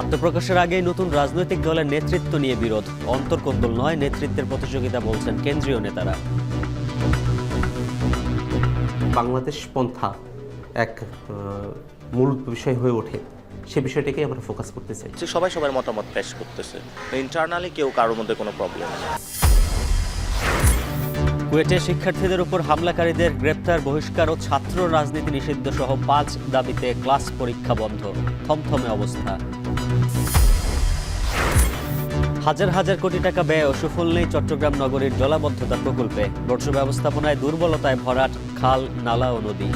আত্মপ্রকাশের আগেই নতুন রাজনৈতিক দলের নেতৃত্ব নিয়ে বিরোধ, অন্তর্কোন্দল নয় নেতৃত্বের প্রতিযোগিতা বলছেন কেন্দ্রীয় নেতারা। বাংলাদেশ পন্থা এক মূল বিষয় হয়ে ওঠে, সে বিষয়টাকে আমরা ফোকাস করতে চাই। সবাই সবার মতামত পেশ করতেছে, ইন্টারনালি কেউ কারোর মধ্যে কোনো প্রবলেম নেই। কুয়েটে শিক্ষার্থীদের উপর হামলাকারীদের গ্রেপ্তার, বহিষ্কার ও ছাত্র রাজনীতি নিষিদ্ধ সহ 5 দাবিতে ক্লাস পরীক্ষা বন্ধ, থমথমে অবস্থা। হাজার হাজার কোটি টাকা ব্যয় ও সুফল নেই চট্টগ্রাম নগরীর জলাবদ্ধতা প্রকল্পে, বর্জ্য ব্যবস্থাপনায় দুর্বলতায় ভরাট খাল, নালা ও নদী।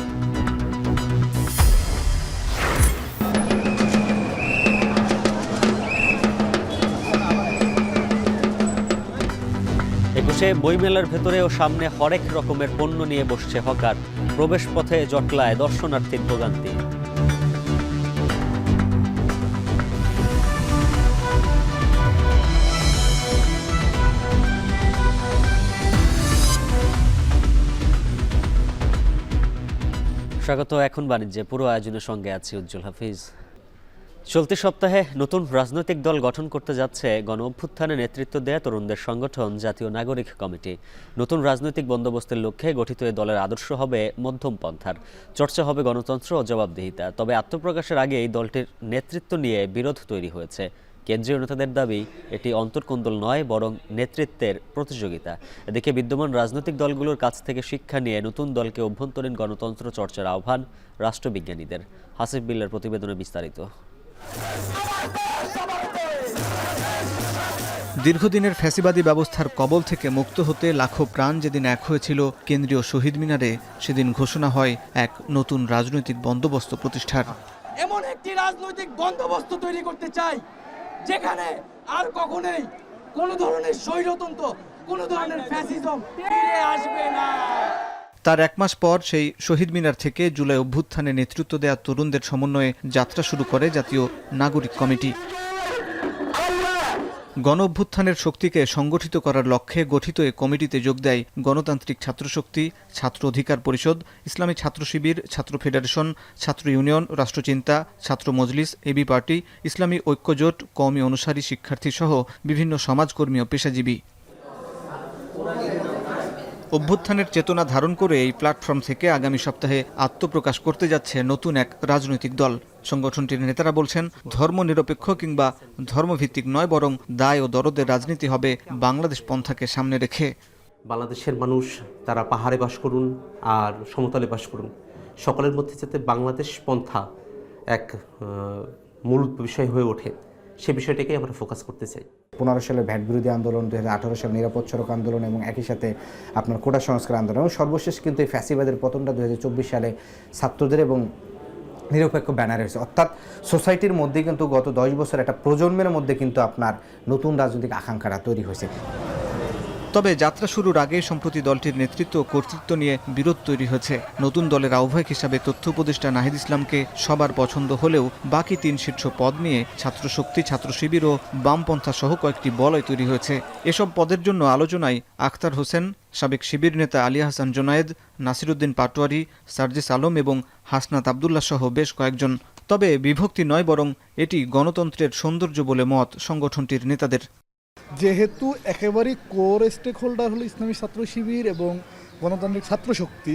একুশে বইমেলার ভেতরে ও সামনে হরেক রকমের পণ্য নিয়ে বসছে হকার, প্রবেশ পথে জটলায় দর্শনার্থীর ভোগান্তি। স্বাগত। এখন বাণিজ্যে, পুরো আয়োজনের সঙ্গে আছি উজ্জ্বল হাফিজ। চলতি সপ্তাহে নতুন রাজনৈতিক দল গঠন করতে যাচ্ছে গণ অভ্যুত্থানে নেতৃত্ব দেয়া তরুণদের সংগঠন জাতীয় নাগরিক কমিটি। নতুন রাজনৈতিক বন্দোবস্তের লক্ষ্যে গঠিত এ দলের আদর্শ হবে মধ্যম পন্থার, চর্চা হবে গণতন্ত্র ও জবাবদিহিতা। তবে আত্মপ্রকাশের আগে এই দলটির নেতৃত্ব নিয়ে বিরোধ তৈরি হয়েছে। কেন্দ্রীয় নেতাদের দাবি, এটি অন্তর্কোন্দল নয় বরং নেতৃত্বের প্রতিযোগিতা। এদিকে বিদ্যমান রাজনৈতিক দলগুলোর কাছ থেকে শিক্ষা নিয়ে নতুন দলকে অভ্যন্তরীণ গণতন্ত্র চর্চার আহ্বান রাষ্ট্রবিজ্ঞানীদের। হাসিফ বিল্লার প্রতিবেদনে বিস্তারিত। দীর্ঘদিনের ফ্যাসিবাদী ব্যবস্থার কবল থেকে মুক্ত হতে লাখো প্রাণ যেদিন এক হয়েছিল কেন্দ্রীয় শহীদ মিনারে, সেদিন ঘোষণা হয় এক নতুন রাজনৈতিক বন্দোবস্ত প্রতিষ্ঠার। এমন একটি রাজনৈতিক বন্দোবস্ত তৈরি করতে চাই যেখানে আর কখনোই কোনো ধরনের স্বৈরতন্ত্র, কোনো ধরনের ফ্যাসিজম ফিরে আসবে না। তার এক মাস পর সেই শহীদ মিনার থেকে জুলাই অভ্যুত্থানে নেতৃত্ব দেয়া তরুণদের সমন্বয়ে যাত্রা শুরু করে জাতীয় নাগরিক কমিটি। গণ অভ্যুত্থানের শক্তিকে সংগঠিত করার লক্ষ্যে গঠিত এ কমিটিতে যোগ দেয় গণতান্ত্রিক ছাত্রশক্তি, ছাত্র অধিকার পরিষদ, ইসলামী ছাত্র শিবির, ছাত্র ফেডারেশন, ছাত্র ইউনিয়ন, রাষ্ট্রচিন্তা, ছাত্র মজলিস, এবি পার্টি, ইসলামী ঐক্যজোট, কওমি অনুসারী শিক্ষার্থী সহ বিভিন্ন সমাজকর্মী ও পেশাজীবী। অভ্যুত্থানের চেতনা ধারণ করে এই প্ল্যাটফর্ম থেকে আগামী সপ্তাহে আত্মপ্রকাশ করতে যাচ্ছে নতুন এক রাজনৈতিক দল। সংগঠনটির নেতারা বলছেন, ধর্মনিরপেক্ষ কিংবা ধর্মভিত্তিক নয় বরং দায় ও দরদের রাজনীতি হবে বাংলাদেশ পন্থাকে সামনে রেখে। বাংলাদেশের মানুষ তারা পাহাড়ে বাস করুন আর সমতলে বাস করুন, সকলের মধ্যে যাতে বাংলাদেশ পন্থা এক মূল বিষয় হয়ে ওঠে, সে বিষয়টাকে আমরা ফোকাস করতে চাই। 15 সালের ভ্যাট বিরোধী আন্দোলন, 2018 সালের নিরাপদ সড়ক আন্দোলন এবং একই সাথে আপনার কোটা সংস্কার আন্দোলন, এবং সর্বশেষ কিন্তু এই ফ্যাসিবাদের পতনটা 2024 সালে ছাত্রদের এবং নিরপেক্ষ ব্যানারে হয়েছে। অর্থাৎ সোসাইটির মধ্যে কিন্তু গত 10 বছর একটা প্রজন্মের মধ্যে কিন্তু আপনার নতুন রাজনৈতিক আকাঙ্ক্ষাটা তৈরি হয়েছে। তবে যাত্রা শুরুর আগে সম্প্রতি দলটির নেতৃত্ব ও কর্তৃত্ব নিয়ে বিরোধ তৈরি হয়েছে। নতুন দলের আহ্বায়ক হিসাবে তথ্য উপদেষ্টা নাহিদ ইসলামকে সবার পছন্দ হলেও বাকি 3 শীর্ষ পদ নিয়ে ছাত্রশক্তি, ছাত্র শিবির ও বামপন্থা সহ কয়েকটি বলয় তৈরি হয়েছে। এসব পদের জন্য আলোচনায় আখতার হোসেন, সাবেক শিবির নেতা আলী হাসান জোনায়েদ, নাসিরউদ্দিন পাটোয়ারি, সার্জিস আলম এবং হাসনাত আবদুল্লাহ সহ বেশ কয়েকজন। তবে বিভক্তি নয় বরং এটি গণতন্ত্রের সৌন্দর্য বলে মত সংগঠনটির নেতাদের। যেহেতু একেবারেই কোর স্টেক হোল্ডার হলো ইসলামী ছাত্র শিবির এবং গণতান্ত্রিক ছাত্র শক্তি,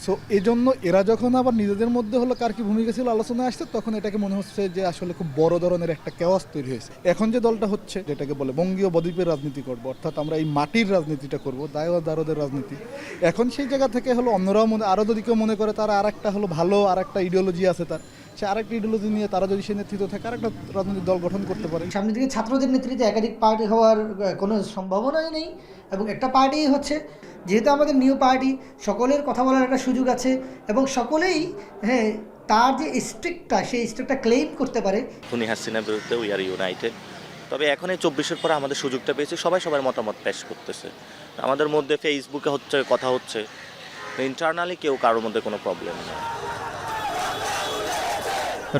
সো এজন্য এরা যখন আবার নিজেদের মধ্যে হলো কার কি ভূমিকা ছিল আলোচনায় আসছে, তখন এটাকে মনে হচ্ছে যে আসলে খুব বড় ধরনের একটা কেওয়াস তৈরি হয়েছে। এখন যে দলটা হচ্ছে, যেটাকে বলে বঙ্গীয় বদ্বীপের রাজনীতি করব, অর্থাৎ আমরা এই মাটির রাজনীতিটা করব, দায় ও দারদের রাজনীতি, এখন সেই জায়গা থেকে হলো অন্যরাও আরও যদি কেউ মনে করে তারা আর একটা হলো ভালো আর একটা ইডিওলজি আছে, তার সে আরেকটা ইডিওলজি নিয়ে তারা যদি সে নেতৃত্ব থাকে আরেকটা রাজনৈতিক দল গঠন করতে পারে। সামনের দিকে ছাত্রদের নেতৃত্বে একাধিক পার্টি হওয়ার কোনো সম্ভাবনাই নেই, এবং একটা পার্টি হচ্ছে, যেহেতু আমাদের নিউ পার্টি, সকলের কথা বলার একটা সুযোগ আছে এবং সকলেই তার যে স্ট্রিক্টটা, সেই স্ট্রিক্টটা ক্লেম করতে পারে। খুনি হাসিনার বিরুদ্ধে উই আর ইউনাইটেড। তবে এখন এই 24-এর পরে আমাদের সুযোগটা পেয়েছি, সবাই সবার মতামত পেশ করতেছে। আমাদের মধ্যে ফেসবুকে হচ্ছে, কথা হচ্ছে, ইন্টারনালি কেউ কারোর মধ্যে কোনো প্রবলেম নেই।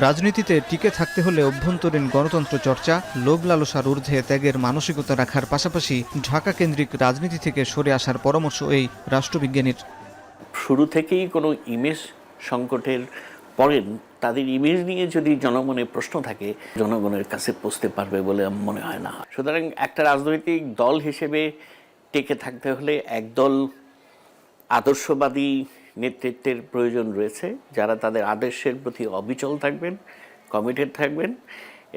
রাজনীতিতে টিকে থাকতে হলে অভ্যন্তরীণ গণতন্ত্র চর্চা, লোভ লালসার ঊর্ধ্বে ত্যাগের মানসিকতা রাখার পাশাপাশি ঢাকা কেন্দ্রিক রাজনীতি থেকে সরে আসার পরামর্শ এই রাষ্ট্রবিজ্ঞানীর। শুরু থেকেই কোনো ইমেজ সংকটের পরে তাদের ইমেজ নিয়ে যদি জনমনে প্রশ্ন থাকে জনগণের কাছে পৌঁছতে পারবে বলে আমার মনে হয় না। সুতরাং একটা রাজনৈতিক দল হিসেবে টিকে থাকতে হলে একদল আদর্শবাদী নেতৃত্বের প্রয়োজন রয়েছে, যারা তাদের আদর্শের প্রতি অবিচল থাকবেন, কমিটেড থাকবেন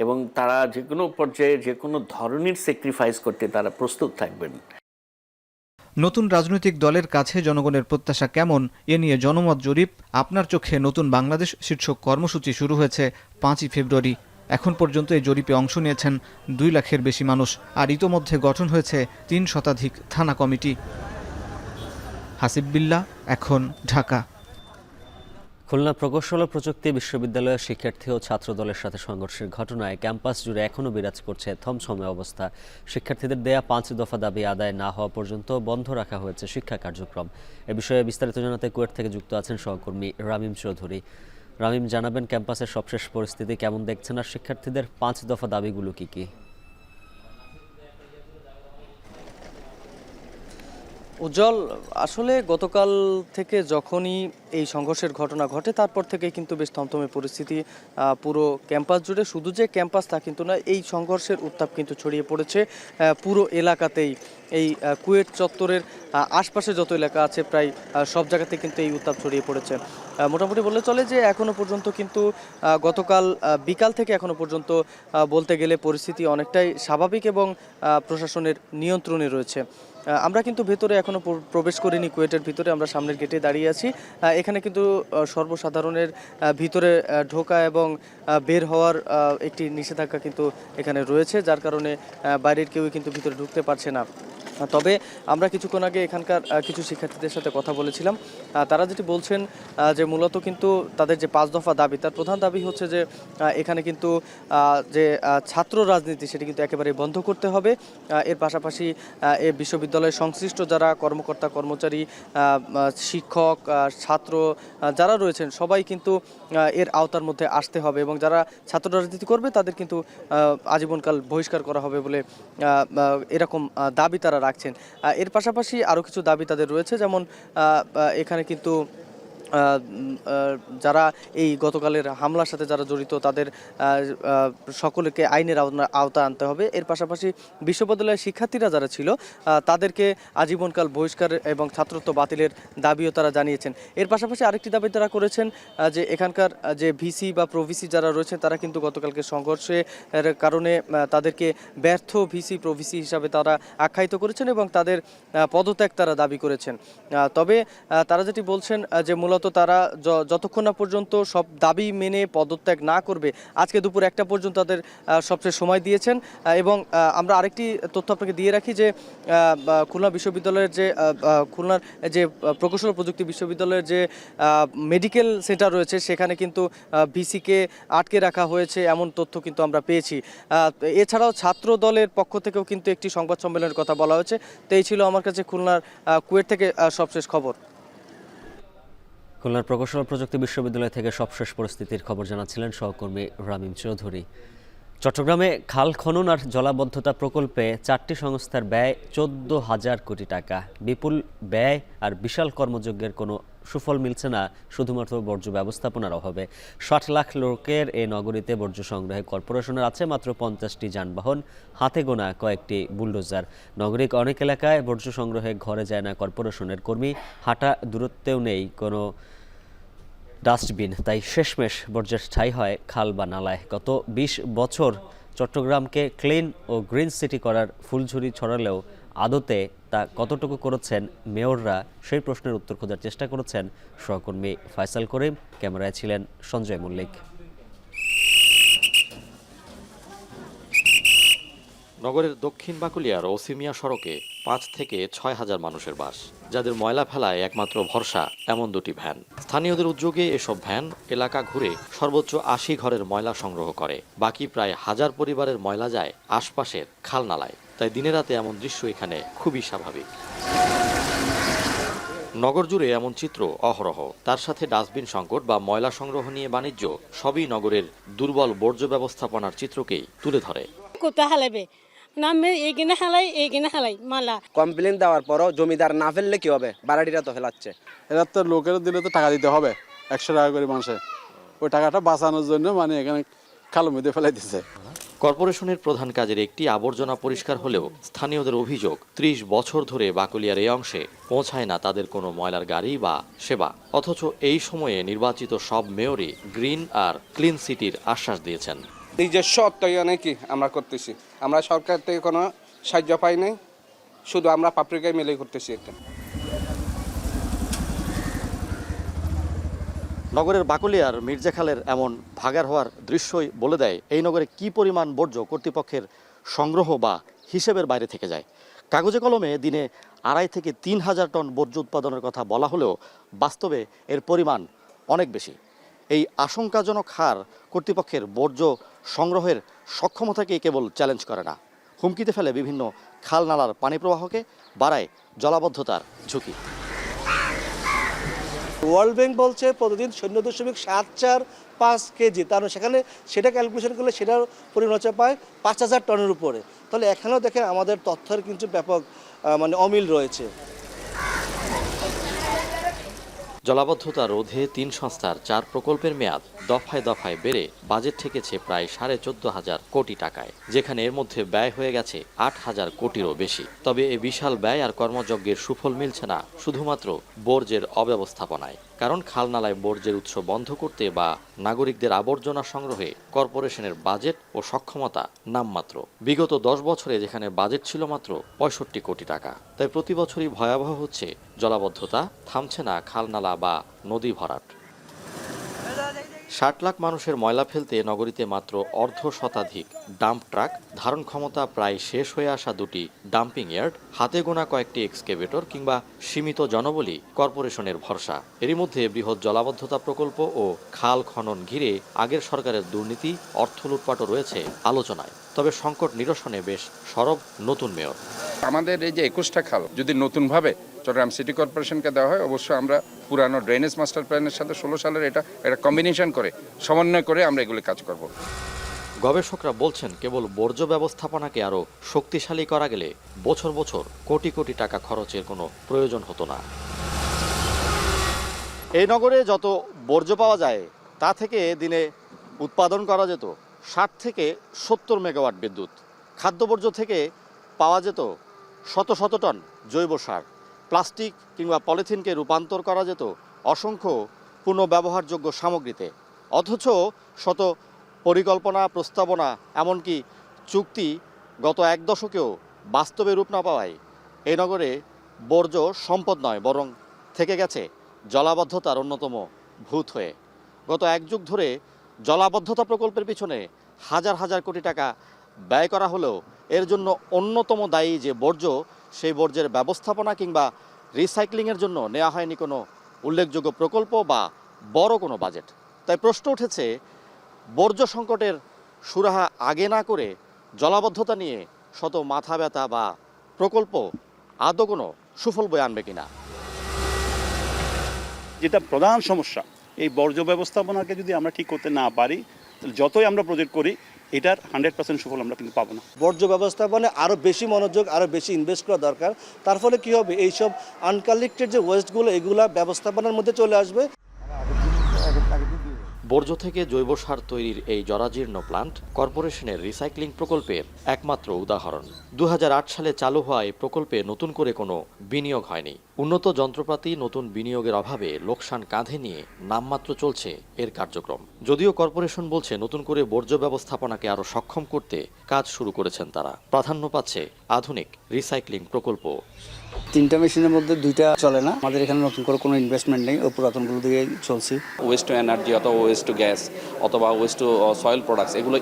এবং তারা যে কোনো পর্যায়ে যে কোনো ধরনের স্যাক্রিফাইস করতে তারা প্রস্তুত থাকবেন। নতুন রাজনৈতিক দলের কাছে জনগণের প্রত্যাশা কেমন এ নিয়ে জনমত জরিপ আপনার চোখে নতুন বাংলাদেশ শীর্ষক কর্মসূচি শুরু হয়েছে 5ই ফেব্রুয়ারি। এখন পর্যন্ত এই জরিপে অংশ নিয়েছেন 2 লাখের বেশি মানুষ, আর ইতোমধ্যে গঠন হয়েছে 3 শতাধিক থানা কমিটি। হাসিব বিল্লাহ, এখন, ঢাকা। খুলনা প্রকৌশল ও প্রযুক্তি বিশ্ববিদ্যালয়ের শিক্ষার্থী ও ছাত্রদলের সাথে সংঘর্ষের ঘটনায় ক্যাম্পাস জুড়ে এখনও বিরাজ করছে থমথমে অবস্থা। শিক্ষার্থীদের দেয়া 5 দফা দাবি আদায় না হওয়া পর্যন্ত বন্ধ রাখা হয়েছে শিক্ষা কার্যক্রম। এ বিষয়ে বিস্তারিত জানাতে কুয়েট থেকে যুক্ত আছেন সহকর্মী রামিম চৌধুরী। রামিম, জানাবেন ক্যাম্পাসের সবশেষ পরিস্থিতি কেমন দেখছেন, আর শিক্ষার্থীদের 5 দফা দাবিগুলো কি কি? উজ্জ্বল, আসলে গতকাল থেকে যখনই এই সংঘর্ষের ঘটনা ঘটে তারপর থেকে কিন্তু বেশ থমথমে পরিস্থিতি পুরো ক্যাম্পাস জুড়ে। শুধু যে ক্যাম্পাস তা কিন্তু না, এই সংঘর্ষের উত্তাপ কিন্তু ছড়িয়ে পড়েছে পুরো এলাকাতেই। এই কুয়েট চত্বরের আশপাশে যত এলাকা আছে প্রায় সব জায়গাতে কিন্তু এই উত্তাপ ছড়িয়ে পড়েছে। মোটামুটি বললে চলে যে এখনও পর্যন্ত কিন্তু গতকাল বিকাল থেকে এখনও পর্যন্ত বলতে গেলে পরিস্থিতি অনেকটাই স্বাভাবিক এবং প্রশাসনের নিয়ন্ত্রণে রয়েছে। আমরা কিন্তু ভেতরে এখনও প্রবেশ করিনি, কুয়েটের ভিতরে আমরা সামনের গেটে দাঁড়িয়ে আছি। এখানে কিন্তু সর্বসাধারণের ভিতরে ঢোকা এবং বের হওয়ার একটি নিষেধাজ্ঞা কিন্তু এখানে রয়েছে, যার কারণে বাইরের কেউই কিন্তু ভিতরে ঢুকতে পারছে না। তবে আমরা কিছুক্ষণ আগে এখানকার কিছু শিক্ষার্থীদের সাথে কথা বলেছিলাম। তারা যেটি বলছেন যে মূলত কিন্তু তাদের যে 5 দফা দাবি, তার প্রধান দাবি হচ্ছে যে এখানে কিন্তু যে ছাত্র রাজনীতি সেটি কিন্তু একেবারে বন্ধ করতে হবে। এর পাশাপাশি এই বিশ্ববিদ্যালয়ের সংশ্লিষ্ট যারা কর্মকর্তা কর্মচারী, শিক্ষক, ছাত্র যারা রয়েছেন সবাই কিন্তু এর আওতার মধ্যে আসতে হবে এবং যারা ছাত্র রাজনীতি করবে তাদের কিন্তু আজীবনকাল বহিষ্কার করা হবে বলে এরকম দাবি তারা রাখছেন। এর পাশাপাশি আরও কিছু দাবি তাদের রয়েছে, যেমন এখানে কিন্তু যারা এই গতকালের হামলার সাথে যারা জড়িত তাদের সকলকে আইনের আওতা আনতে হবে। এর পাশাপাশি বিশ্ববিদ্যালয়ের শিক্ষার্থীরা যারা ছিল তাদেরকে আজীবনকাল বহিষ্কার এবং ছাত্রত্ব বাতিলের দাবিও তারা জানিয়েছেন। এর পাশাপাশি আরেকটি দাবি তারা করেছেন যে এখানকার যে ভিসি বা প্রভিসি যারা রয়েছেন তারা কিন্তু গতকালকে সংঘর্ষের কারণে তাদেরকে ব্যর্থ ভিসি প্রভিসি হিসাবে তারা আখ্যায়িত করেছেন এবং তাদের পদত্যাগ তারা দাবি করেছেন। তবে তারা যেটি বলছেন যে মূলত তারা যতক্ষণ না পর্যন্ত সব দাবি মেনে পদত্যাগ না করবে, আজকে দুপুর 1টা পর্যন্ত তাদের সবচেয়ে সময় দিয়েছেন। এবং আমরা আরেকটি তথ্য আপনাকে দিয়ে রাখি যে খুলনা বিশ্ববিদ্যালয়ের যে খুলনার যে প্রকৌশল প্রযুক্তি বিশ্ববিদ্যালয়ের যে মেডিকেল সেন্টার রয়েছে সেখানে কিন্তু ভিসিকে আটকে রাখা হয়েছে এমন তথ্য কিন্তু আমরা পেয়েছি। এছাড়াও ছাত্র দলের পক্ষ থেকেও কিন্তু একটি সংবাদ সম্মেলনের কথা বলা হয়েছে। তো এই ছিল আমার কাছে খুলনার কুয়েট থেকে সবশেষ খবর। খুলনার প্রকৌশল প্রযুক্তি বিশ্ববিদ্যালয় থেকে সবশেষ পরিস্থিতির খবর জানাচ্ছিলেন সহকর্মী রামিম চৌধুরী। চট্টগ্রামে খাল খনন আর জলাবদ্ধতা প্রকল্পে 4টি সংস্থার ব্যয় 14,000 কোটি টাকা। বিপুল ব্যয় আর বিশাল কর্মযজ্ঞের কোনো সুফল মিলছে না শুধুমাত্র বর্জ্য ব্যবস্থাপনার অভাবে। 60 লাখ লোকের এই নগরীতে বর্জ্য সংগ্রহে কর্পোরেশনের আছে মাত্র 50টি যানবাহন, হাতে গোনা কয়েকটি বুলডোজার। নগরীর অনেক এলাকায় বর্জ্য সংগ্রহে ঘরে যায় না কর্পোরেশনের কর্মী, হাঁটা দূরত্বেও নেই কোনো ডাস্টবিন, তাই শেষমেশ বর্জ্যের ঠাঁই হয় খাল বা নালায়। গত 20 বছর চট্টগ্রামকে ক্লিন ও গ্রিন সিটি করার ফুলঝুরি ছড়ালেও আদতে তা কতটুকু করেছেন মেয়ররা, সেই প্রশ্নের উত্তর খোঁজার চেষ্টা করেছেন সহকর্মী ফয়সাল করিম। ক্যামেরায় ছিলেন সঞ্জয় মল্লিক। নগরের দক্ষিণ বাকুলিয়ার ওসিমিয়া সড়কে 5 থেকে 6 হাজার মানুষের বাস, যাদের ময়লা ফেলায় একমাত্র ভরসা এমন 2টি ভ্যান। স্থানীয়দের উদ্যোগে এসব ভ্যান এলাকা ঘুরে সর্বোচ্চ 80 ঘরের ময়লা সংগ্রহ করে। বাকি প্রায় 1000 পরিবারের ময়লা যায় আশপাশের খাল নালায়। তাই দিনে রাতে এমন দৃশ্য এখানে খুবই স্বাভাবিক। নগর জুড়ে এমন চিত্র অহরহ। তার সাথে ডাস্টবিন সংকট বা ময়লা সংগ্রহ নিয়ে বাণিজ্য, সবই নগরের দুর্বল বর্জ্য ব্যবস্থাপনার চিত্রকেই তুলে ধরে। কমপ্লেন দেওয়ার পরও জমিদার না ফেললে কি হবে? বাড়াটিরা তো ফেলাচ্ছে। এরা তো লোকের দিলে তো টাকা দিতে হবে, 100 টাকা করে মাসে। ওই টাকাটা বাঁচানোর জন্য মানে এখানে খালের মধ্যে ফেলাই দিচ্ছে। কর্পোরেশনের প্রধান কাজের একটি আবর্জনা পরিষ্কার হলেও স্থানীয়দের অভিযোগ ৩০ বছর ধরে বাকলিয়ার এই অংশে পৌঁছায় না তাদের কোনো ময়লার গাড়ি বা সেবা। অথচ এই সময়ে নির্বাচিত সব মেয়রই গ্রিন আর ক্লিন সিটির আশ্বাস দিয়েছেন। নিজস্ব অর্থায়নে কি আমরা করতেছি, আমরা সরকার থেকে কোনো সাহায্য পাই নাই, শুধু আমরা পাবলিকায় মিলে করতেছি এটা। নগরের বাকলিয়ার মির্জাখালের এমন ভাগার হওয়ার দৃশ্যই বলে দেয় এই নগরে কি পরিমাণ বর্জ্য কর্তৃপক্ষের সংগ্রহ বা হিসেবের বাইরে থেকে যায়। কাগজে কলমে দিনে ২.৫ থেকে ৩,০০০ টন বর্জ্য উৎপাদনের কথা বলা হলেও বাস্তবে এর পরিমাণ অনেক বেশি। এই আশঙ্কাজনক হার কর্তৃপক্ষের বর্জ্য সংগ্রহের সক্ষমতাকে কেবল চ্যালেঞ্জ করে না, হুমকিতে ফেলে বিভিন্ন খাল নালার পানি প্রবাহকে, বাড়ায় জলাবদ্ধতার ঝুঁকি। ওয়ার্ল্ড ব্যাংক বলছে প্রতিদিন 0.745 কেজি, তার সেখানে সেটা ক্যালকুলেশন করলে সেটার পরিমাণ হচ্ছে প্রায় ৫,০০০ টনের উপরে। তাহলে এখানেও দেখেন আমাদের তথ্যের কিন্তু ব্যাপক মানে অমিল রয়েছে। জলাবদ্ধতা রোধে ৩ সংস্থার ৪ প্রকল্পের মেয়াদ দফায় দফায় বেড়ে বাজেট ঠেকেছে প্রায় ১৪,৫০০ কোটি টাকায়, যেখানে এর মধ্যে ব্যয় হয়ে গেছে ৮,০০০ কোটিরও বেশি। তবে এই বিশাল ব্যয় আর কর্মযজ্ঞের সুফল মিলছে না শুধুমাত্র বর্জ্যের অব্যবস্থাপনায়। কারণ খালনালায় বর্জ্যের উৎস বন্ধ করতে বা নাগরিকদের আবর্জনা সংগ্রহে কর্পোরেশনের বাজেট ও সক্ষমতা নামমাত্র। বিগত ১০ বছরে যেখানে বাজেট ছিল মাত্র ৬৫ কোটি টাকা, তাই প্রতি বছরই ভয়াবহ হচ্ছে জলাবদ্ধতা, থামছে না খালনালা বা নদী ভরাট। ৬০ লাখ মানুষের ময়লা ফেলতে নগরীতে মাত্র অর্ধ শতাধিক ডাম্প ট্রাক, ধারণ ক্ষমতা প্রায় শেষ হয়ে আসা 2টি ডাম্পিং ইয়ার্ড, হাতে গোনা কয়েকটি এক্সকেভেটর কিংবা সীমিত জনবলই কর্পোরেশনের ভরসা। এরই মধ্যে বৃহৎ জলাবদ্ধতা প্রকল্প ও খাল খনন ঘিরে আগের সরকারের দুর্নীতি, অর্থ লুটপাটও রয়েছে আলোচনায়। তবে সংকট নিরসনে বেশ সরব নতুন মেয়র। আমাদের এই যে ২১টা খাল যদি নতুনভাবে চট্টগ্রাম সিটি কর্পোরেশনকে দেওয়া হয়, অবশ্যই আমরা পুরানো ড্রেনেজ মাস্টার প্ল্যানের সাথে ১৬ সালের এটা কম্বিনেশন করে সমন্বয় করে আমরা এগুলি কাজ করব। গবেষকরা বলছেন কেবল বর্জ্য ব্যবস্থাপনাকে আরও শক্তিশালী করা গেলে বছর বছর কোটি কোটি টাকা খরচের কোনো প্রয়োজন হতো না। এই নগরে যত বর্জ্য পাওয়া যায় তা থেকে দিনে উৎপাদন করা যেত ৬০ থেকে ৭০ মেগাওয়াট বিদ্যুৎ। খাদ্যবর্জ্য থেকে পাওয়া যেত শত শত টন জৈব সার। প্লাস্টিক কিংবা পলিথিনকে রূপান্তর করা যেত অসংখ্য পুনঃব্যবহারযোগ্য সামগ্রীতে। অথচ শত পরিকল্পনা, প্রস্তাবনা, এমনকি চুক্তি গত ১ দশকেও বাস্তবে রূপ না পাওয়ায় এই নগরে বর্জ্য সম্পদ নয়, বরং থেকে গেছে জলাবদ্ধতার অন্যতম ভূত হয়ে। গত ১ যুগ ধরে জলাবদ্ধতা প্রকল্পের পিছনে হাজার হাজার কোটি টাকা ব্যয় করা হলেও এর জন্য অন্যতম দায়ী যে বর্জ্য, সেই বর্জ্যের ব্যবস্থাপনা কিংবা রিসাইক্লিংয়ের জন্য নেওয়া হয়নি কোনো উল্লেখযোগ্য প্রকল্প বা বড় কোনো বাজেট। তাই প্রশ্ন উঠেছে, বর্জ্য সংকটের সুরাহা আগে না করে জলাবদ্ধতা নিয়ে শত মাথা ব্যথা বা প্রকল্প আদৌ কোনো সুফল বয়ে আনবে কিনা। যেটা প্রধান সমস্যা, এই বর্জ্য ব্যবস্থাপনাকে যদি আমরা ঠিক করতে না পারি, যতই আমরা প্রজেক্ট করি এটার 100% সুফল আমরা কিন্তু পাবো না। বর্জ্য ব্যবস্থাপনায় আরও বেশি মনোযোগ, আরও বেশি ইনভেস্ট করা দরকার। তার ফলে কী হবে, এইসব আনকালেক্টেড যে ওয়েস্টগুলো এগুলা ব্যবস্থাপনার মধ্যে চলে আসবে। বর্জ্য থেকে জৈব সার তৈরির এই জরাজীর্ণ প্লান্ট কর্পোরেশনের রিসাইক্লিং প্রকল্পের একমাত্র উদাহরণ। ২০০৮ সালে চালু হওয়া এই প্রকল্পে নতুন করে কোনো বিনিয়োগ হয়নি। উন্নত যন্ত্রপাতি, নতুন বিনিয়োগের অভাবে লোকসান কাঁধে নিয়ে নামমাত্র চলছে এর কার্যক্রম। যদিও কর্পোরেশন বলছে নতুন করে বর্জ্য ব্যবস্থাপনাকে আরও সক্ষম করতে কাজ শুরু করেছেন তারা। প্রাধান্য পাচ্ছে আধুনিক রিসাইক্লিং প্রকল্প। 3টা মেশিনের মধ্যে 2টা চলে না। আমাদের এখানে নতুন করে কোনো ইনভেস্টমেন্ট নেই, ওই পুরাতনগুলো দিয়ে চলছি। ওয়েস্ট টু এনার্জি অথবা ওয়েস্ট টু গ্যাস অথবা ওয়েস্ট টু সয়েল প্রোডাক্টস, এগুলো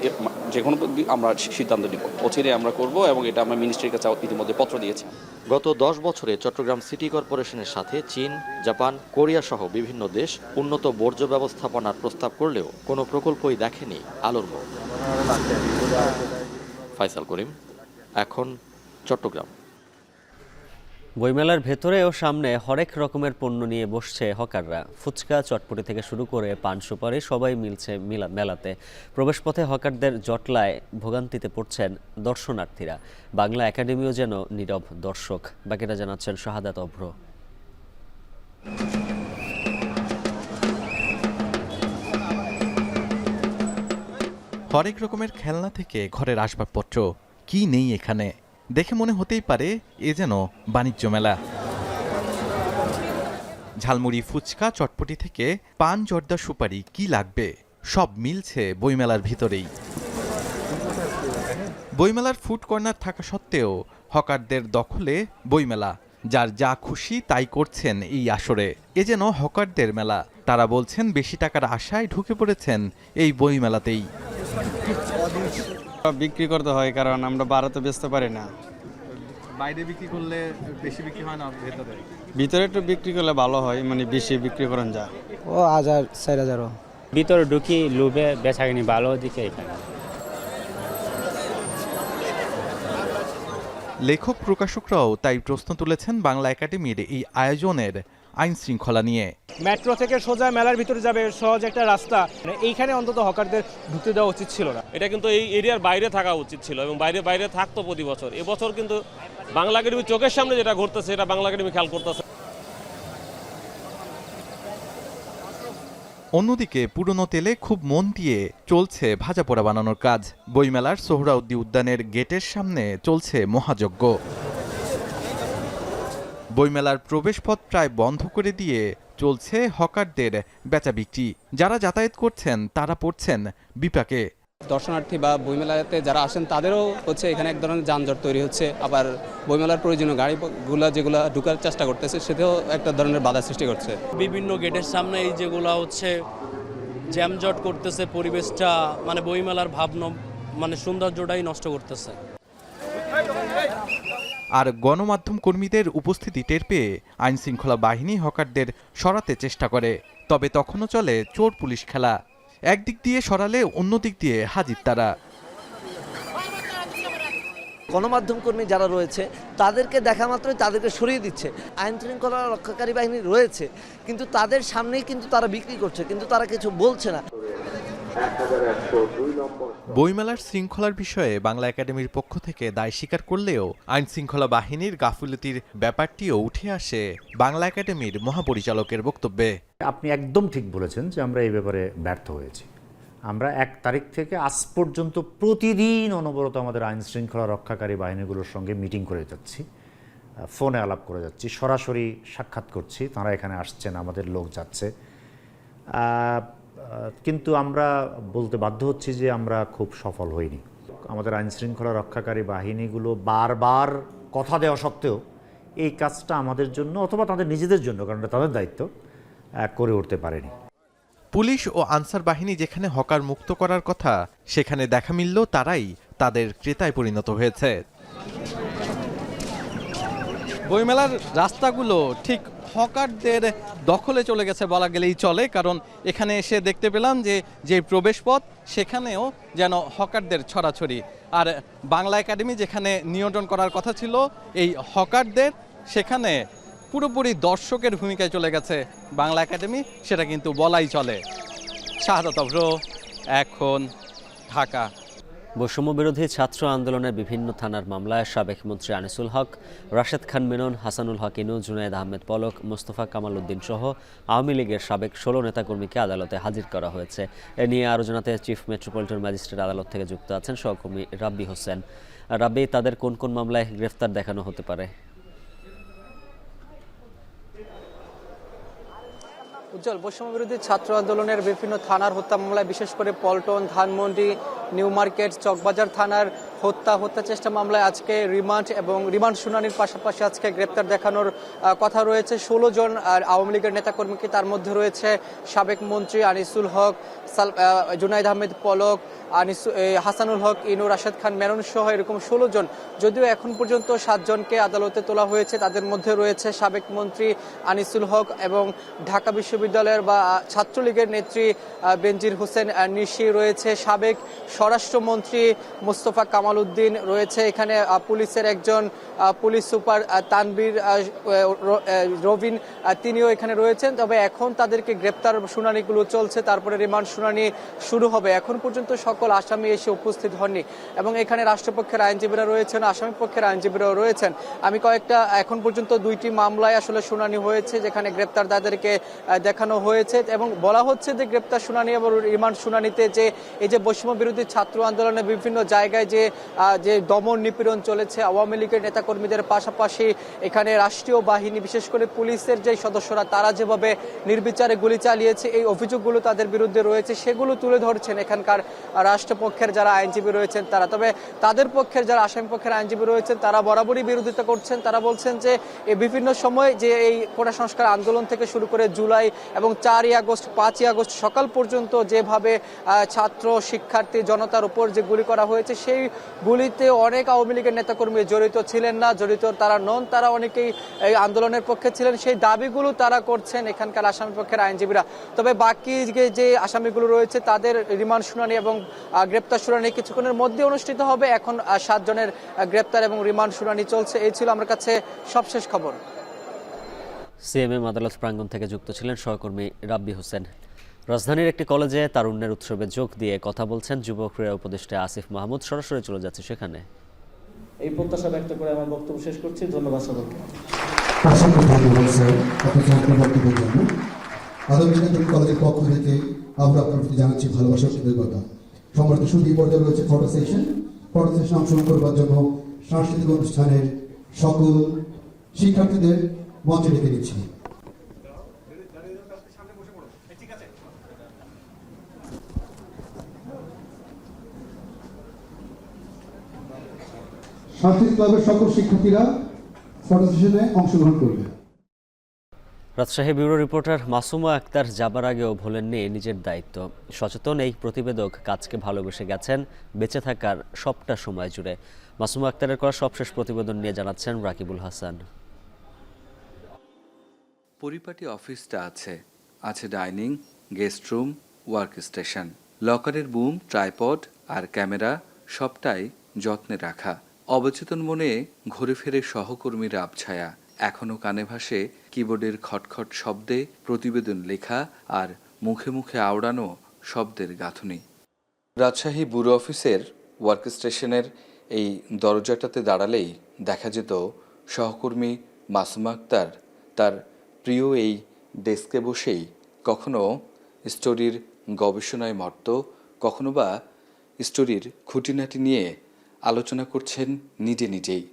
যে কোনো আমরা সিদ্ধান্ত নিব, অচিরে আমরা করব এবং এটা আমরা মিনিস্ট্রির কাছে ইতিমধ্যে পত্র দিয়েছি। গত 10 বছরে চট্টগ্রাম সিটি কর্পোরেশনের সাথে চীন, জাপান, কোরিয়া সহ বিভিন্ন দেশ উন্নত বর্জ্য ব্যবস্থাপনার প্রস্তাব করলেও কোনো প্রকল্পই দেখেনি আলোর মুখ। ফাইসাল করিম, এখন চট্টগ্রাম। বইমেলার ভেতরে ও সামনে হরেক রকমের পণ্য নিয়ে বসছে হকাররা। ফুচকা, চটপটি থেকে শুরু করে পান সুপারি সবাই মিলছে মেলাতে। প্রবেশপথে হকারদের জটলায় ভোগান্তিতে পড়ছেন দর্শনার্থীরা। বাংলা একাডেমিও যেন নীরব দর্শক। বাকিটা জানাচ্ছেন শাহাদাত অভ্র। হরেক রকমের খেলনা থেকে ঘরের আসবাবপত্র, কি নেই এখানে? দেখে মনে হতেই পারে এ যেন বাণিজ্য মেলা। ঝালমুড়ি, ফুচকা, চটপটি থেকে পান, জর্দা, সুপারি, কি লাগবে সব মিলছে বইমেলার ভিতরেই। বইমেলার ফুড কর্নার থাকা সত্ত্বেও হকারদের দখলে বইমেলা। যার যা খুশি তাই করছেন এই আসরে। এ যেন হকারদের মেলা। তারা বলছেন বেশি টাকার আশায় ঢুকে পড়েছেন এই বইমেলাতেই। বিক্রি করতে হয়, কারণ আমরা ভারতে বেচতে পারি না। বাইরে বিক্রি করলে বেশি বিক্রি হয় না ভেতরে? ভিতরে একটু বিক্রি করলে ভালো হয়, মানে বেশি বিক্রি করেন যায়। ও 1000 4000 ভিতরে ঢুকি লোভে বেচা কিনি ভালো দিকে এখানে। লেখক প্রকাশকরাও তাই প্রশ্ন তুলেছেন বাংলা একাডেমির এই আয়োজনের আইন শৃঙ্খলা নিয়ে। মেট্রো থেকে সোজা মেলার ভিতরে যাবে সহজ একটা রাস্তা, এইখানে অন্তত হকারদের ঢুকতে দেওয়া উচিত ছিল না। এটা কিন্তু এই এরিয়ার বাইরে থাকা উচিত ছিল এবং বাইরে থাকতো প্রতি বছর। এবছর কিন্তু বাংলা একাডেমি চোখের সামনে যেটা ঘটতেছে এটা বাংলা একাডেমি খেয়াল করতেছে। অন্যদিকে পুরনো তেলে খুব মন দিয়ে চলছে ভাজা পোড়া বানানোর কাজ। বইমেলার সোহরাওয়ার্দী উদ্যানের গেটের সামনে চলছে মহাযজ্ঞ। বইমেলার প্রবেশপথ প্রায় বন্ধ করে দিয়ে চলছে হকারদের বেচা বিক্রি। যারা যাতায়াত করছেন তারা পড়ছেন বিপাকে। দর্শনার্থী বা বইমেলাতে যারা আসেন তাদেরও হচ্ছে এখানে এক ধরনের যানজট তৈরি হচ্ছে। আবার বইমেলার প্রয়োজনীয় গাড়িগুলো যেগুলো ঢুকার চেষ্টা করতেছে সেটাও একটা ধরনের বাধা সৃষ্টি করছে। বিভিন্ন গেটের সামনে এই যেগুলো হচ্ছে জ্যামজট করতেছে, পরিবেশটা মানে বইমেলার মানে সৌন্দর্যটাই নষ্ট করতেছে। আর গণমাধ্যম কর্মীদের উপস্থিতি টের পেয়ে আইন শৃঙ্খলা বাহিনী হকারদের সরাতে চেষ্টা করে। তবে তখনও চলে চোর পুলিশ খেলা। একদিক দিয়ে সরালে অন্য দিক দিয়ে হাজির তারা। গণমাধ্যম কর্মী যারা রয়েছে তাদেরকে দেখা মাত্রই তাদেরকে সরিয়ে দিচ্ছে। আইন শৃঙ্খলা রক্ষাকারী বাহিনী রয়েছে, কিন্তু তাদের সামনেই কিন্তু তারা বিক্রি করছে, কিন্তু তারা কিছু বলছে না। বইমেলার শৃঙ্খলার বিষয়ে বাংলা একাডেমির পক্ষ থেকে দায় স্বীকার করলেও আইন শৃঙ্খলা বাহিনীর গাফিলতির ব্যাপারটিও উঠে আসে বাংলা একাডেমির মহাপরিচালকের বক্তব্যে। আপনি একদম ঠিক বলেছেন যে আমরা এই ব্যাপারে ব্যর্থ হয়েছি। আমরা 1 তারিখ থেকে আজ পর্যন্ত প্রতিদিন অনবরত আমাদের আইন শৃঙ্খলা রক্ষাকারী বাহিনীগুলোর সঙ্গে মিটিং করে যাচ্ছি, ফোনে আলাপ করে যাচ্ছি, সরাসরি সাক্ষাৎ করছি, তারা এখানে আসছেন, আমাদের লোক যাচ্ছে। কিন্তু আমরা বলতে বাধ্য হচ্ছি যে আমরা খুব সফল হইনি। আমাদের আইন শৃঙ্খলা রক্ষাকারী বাহিনীগুলো বারবার কথা দেওয়া সত্ত্বেও এই কাজটা আমাদের জন্য অথবা তাদের নিজেদের জন্য, কারণ তাদের দায়িত্ব, করে উঠতে পারেনি। পুলিশ ও আনসার বাহিনী যেখানে হকার মুক্ত করার কথা, সেখানে দেখা মিলল তারাই তাদের ক্রেতায় পরিণত হয়েছে। বইমেলার রাস্তাগুলো ঠিক হকারদের দখলে চলে গেছে বলা গেলেই চলে, কারণ এখানে এসে দেখতে পেলাম যে প্রবেশপথ সেখানেও যেন হকারদের ছড়াছড়ি। আর বাংলা একাডেমি যেখানে নিয়ন্ত্রণ করার কথা ছিল এই হকারদের, সেখানে পুরোপুরি দর্শকের ভূমিকায় চলে গেছে বাংলা একাডেমি, সেটা কিন্তু বলাই চলে। শাহাদাত অভ্র, এখন, ঢাকা। বৈষম্য বিরোধী ছাত্র আন্দোলনের বিভিন্ন থানার মামলায় সাবেক মন্ত্রী আনিসুল হক, রাশেদ খান মেনন, হাসানুল হক ইনু, জুনায়েদ আহমেদ পলক, মোস্তফা কামাল উদ্দিন সহ আওয়ামী লীগের সাবেক 16 নেতাকর্মীকে আদালতে হাজির করা হয়েছে। এ নিয়ে আরও জানাতে চিফ মেট্রোপলিটন ম্যাজিস্ট্রেট আদালত থেকে যুক্ত আছেন সহকর্মী রাব্বি হোসেন। রাব্বি, তাদের কোন কোন মামলায় গ্রেফতার দেখানো হতে পারে? উজ্জ্বল, বৈষম্য বিরোধী ছাত্র আন্দোলনের বিভিন্ন থানার হত্যা মামলায়, বিশেষ করে পল্টন, ধানমন্ডি, নিউ মার্কেট, চকবাজার থানার হত্যা চেষ্টা মামলায় আজকে রিমান্ড শুনানির পাশাপাশি আজকে গ্রেপ্তার দেখানোর কথা রয়েছে 16 জন আওয়ামী লীগের নেতাকর্মীকে। তার মধ্যে রয়েছে সাবেক মন্ত্রী আনিসুল হক, জুনায়েদ আহমেদ পলক, হাসানুল হক ইনু, রাশেদ খান মেনন সহ এরকম 16 জন। যদিও এখন পর্যন্ত 7 জনকে আদালতে তোলা হয়েছে। তাদের মধ্যে রয়েছে সাবেক মন্ত্রী আনিসুল হক এবং ঢাকা বিশ্ববিদ্যালয়ের বা ছাত্রলীগের নেত্রী বেনজির হোসেন নিশি, রয়েছে সাবেক স্বরাষ্ট্রমন্ত্রী মোস্তফা কামাল জামাল উদ্দিন রয়েছে এখানে পুলিশের একজন পুলিশ সুপার তানবীর রবিন, তিনিও এখানে রয়েছেন। তবে এখন তাদেরকে গ্রেপ্তার শুনানিগুলো চলছে, তারপরে রিমান্ড শুনানি শুরু হবে। এখন পর্যন্ত সকল আসামি এসে উপস্থিত হননি এবং এখানে রাষ্ট্রপক্ষের আইনজীবীরা রয়েছেন, আসামি পক্ষের আইনজীবীরাও রয়েছেন। আমি কয়েকটা এখন পর্যন্ত 2টি মামলায় আসলে শুনানি হয়েছে যেখানে গ্রেপ্তারদারদেরকে দেখানো হয়েছে এবং বলা হচ্ছে যে গ্রেপ্তার শুনানি এবং রিমান্ড শুনানিতে যে এই যে বৈষম্য বিরোধী ছাত্র আন্দোলনের বিভিন্ন জায়গায় যে দমন নিপীড়ন চলেছে, আওয়ামী লীগের নেতাকর্মীদের পাশাপাশি এখানে রাষ্ট্রীয় বাহিনী বিশেষ করে পুলিশের যে সদস্যরা তারা যেভাবে নির্বিচারে গুলি চালিয়েছে, এই অভিযোগগুলো তাদের বিরুদ্ধে রয়েছে, সেগুলো তুলে ধরছেন এখানকার রাষ্ট্রপক্ষের যারা আইনজীবী রয়েছেন তারা। তবে তাদের পক্ষের যারা আসামি পক্ষের আইনজীবী রয়েছেন তারা বরাবরই বিরোধিতা করছেন। তারা বলছেন যে এই বিভিন্ন সময় যে এই কোটা সংস্কার আন্দোলন থেকে শুরু করে জুলাই এবং 4ই আগস্ট 5ই আগস্ট সকাল পর্যন্ত যেভাবে ছাত্র শিক্ষার্থী জনতার উপর যে গুলি করা হয়েছে, সেই গুলিতে অনেক আওয়ামী লীগের নেতাকর্মী জড়িত ছিলেন না, জড়িত তারা নন, তারা অনেকেই এই আন্দোলনের পক্ষে ছিলেন। সেই দাবিগুলো তারা করছেন এখানকার আসামি পক্ষের আইনজীবীরা। তবে বাকি যে আসামিগুলো রয়েছে তাদের রিমান্ড শুনানি এবং গ্রেপ্তার শুনানি কিছুক্ষণের মধ্যে অনুষ্ঠিত হবে। এখন 7 জনের গ্রেপ্তার এবং রিমান্ড শুনানি চলছে। এই ছিল আমার কাছে সবশেষ খবর। সিএমএম আদালত প্রাঙ্গণ থেকে যুক্ত ছিলেন সহকর্মী রাব্বি হোসেন। রাজধানীর একটি কলেজে তারুণ্যের উৎসবে যোগ দিয়ে কথা বলছেন যুব ক্রীড়া উপদেষ্টা আসিফ মাহমুদ। সরাসরি চলে যাচ্ছে সেখানে। এই প্রত্যাশা ব্যক্ত করে আমার বক্তব্য শেষ করছি। ধন্যবাদ সকলকে। আদমজনক কলেজের পক্ষ থেকে আমরা আপনার প্রতি জানাচ্ছি ভালোবাসা ও কৃতজ্ঞতা। সম্মানিত সুধী পর্যায়ে রয়েছে ফটো সেশন অংশগ্রহণ করবার জন্য সাংস্কৃতিক অনুষ্ঠানের সকল শিক্ষার্থীদের মঞ্চে ডেকে নিচ্ছি। সাংস্কৃতিক ক্লাবের সকল শিক্ষার্থীরা ফটো সেশনে অংশগ্রহণ করবে। রাজশাহী ব্যুরো রিপোর্টার মাসুমা আক্তার যাবার আগেও ভোলেননি নিজের দায়িত্ব। সচেতন এই প্রতিবেদক কাজকে ভালোবেসে গেছেন বেঁচে থাকার সবটা সময় জুড়ে। মাসুমা আক্তারের করা সবশেষ প্রতিবেদন নিয়ে জানাচ্ছেন রাকিবুল হাসান। পরিপাটি অফিসটা আছে dining, guest room, work station, লকারের বুম, ট্রাইপড আর ক্যামেরা সবটাই যত্নে রাখা। অবচেতন মনে ঘুরে ফেরে সহকর্মীর আবছায়া। এখনো কানে ভাসে কিবোর্ডের খটখট শব্দে প্রতিবেদন লেখা আর মুখে মুখে আওড়ানো শব্দের গাঁথুনি। রাজশাহী ব্যুরো অফিসের ওয়ার্ক স্টেশনের এই দরজাটাতে দাঁড়ালেই দেখা যেত সহকর্মী মাসুমা আক্তার তার প্রিয় এই ডেস্কে বসেই কখনো স্টোরির গবেষণায় মত্ত, কখনো বা স্টোরির খুঁটিনাটি নিয়ে আলোচনা করছেন নিজেই।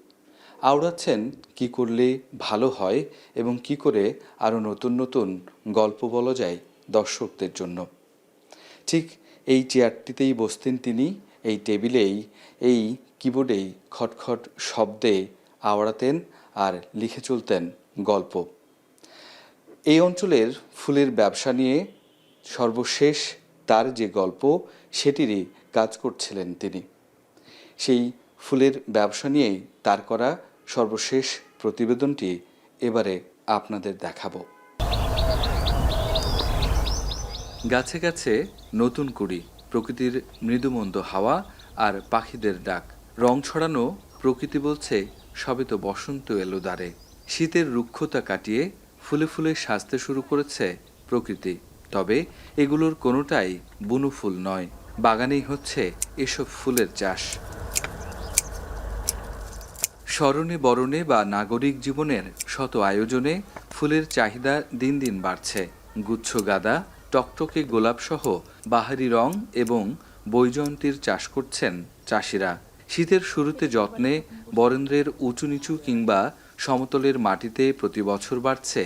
আওড়াচ্ছেন কি করলে ভালো হয় এবং কি করে আরও নতুন নতুন গল্প বলা যায় দর্শকদের জন্য। ঠিক এই চেয়ারটিতেই বসতেন তিনি, এই টেবিলেই, এই কিবোর্ডেই খটখট শব্দে আওড়াতেন আর লিখে চলতেন গল্প। এই অঞ্চলের ফুলের ব্যবসা নিয়ে সর্বশেষ তার যে গল্প, সেটিরই কাজ করছিলেন তিনি। সেই ফুলের ব্যবসা নিয়েই তার করা সর্বশেষ প্রতিবেদনটি এবারে আপনাদের দেখাবো। গাছে গাছে নতুন কুড়ি, প্রকৃতির মৃদুমন্দ হাওয়া আর পাখিদের ডাক, রং ছড়ানো প্রকৃতি বলছে সবে তো বসন্ত এলো দ্বারে। শীতের রুক্ষতা কাটিয়ে ফুলে ফুলে সাজতে শুরু করেছে প্রকৃতি। তবে এগুলোর কোনোটাই বুনো ফুল নয়, বাগানেই হচ্ছে এসব ফুলের চাষ। স্মরণে বরণে বা নাগরিক জীবনের শত আয়োজনে ফুলের চাহিদা দিন দিন বাড়ছে। গুচ্ছ গাঁদা, টকটকে গোলাপসহ বাহারি রং এবং বৈজয়ন্তীর চাষ করছেন চাষিরা। শীতের শুরুতে যত্নে বরেন্দ্রের উঁচু নিচু কিংবা সমতলের মাটিতে প্রতি বছর বাড়ছে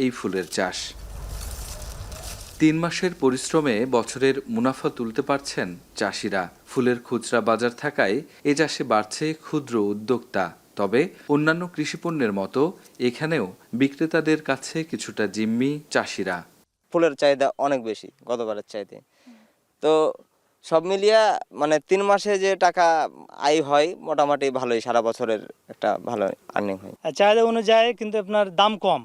এই ফুলের চাষ। 3 মাসের পরিশ্রমে বছরের মুনাফা তুলতে পারছেন চাষিরা। ফুলের খুচরা বাজার থাকায় এ চাষে বাড়ছে ক্ষুদ্র উদ্যোক্তা। তবে অন্যান্য কৃষিপণ্যের মতো এখানেও বিক্রেতাদের কাছে কিছুটা জিম্মি চাষিরা। ফুলের চাহিদা অনেক বেশি গতবারের চাইতে। তো সব মিলিয়ে 3 মাসে যে টাকা আয় হয় মোটামুটি ভালোই, সারা বছরের একটা ভালো আর্নিং হয়। চাহিদা অনুযায়ী কিন্তু আপনার দাম কম,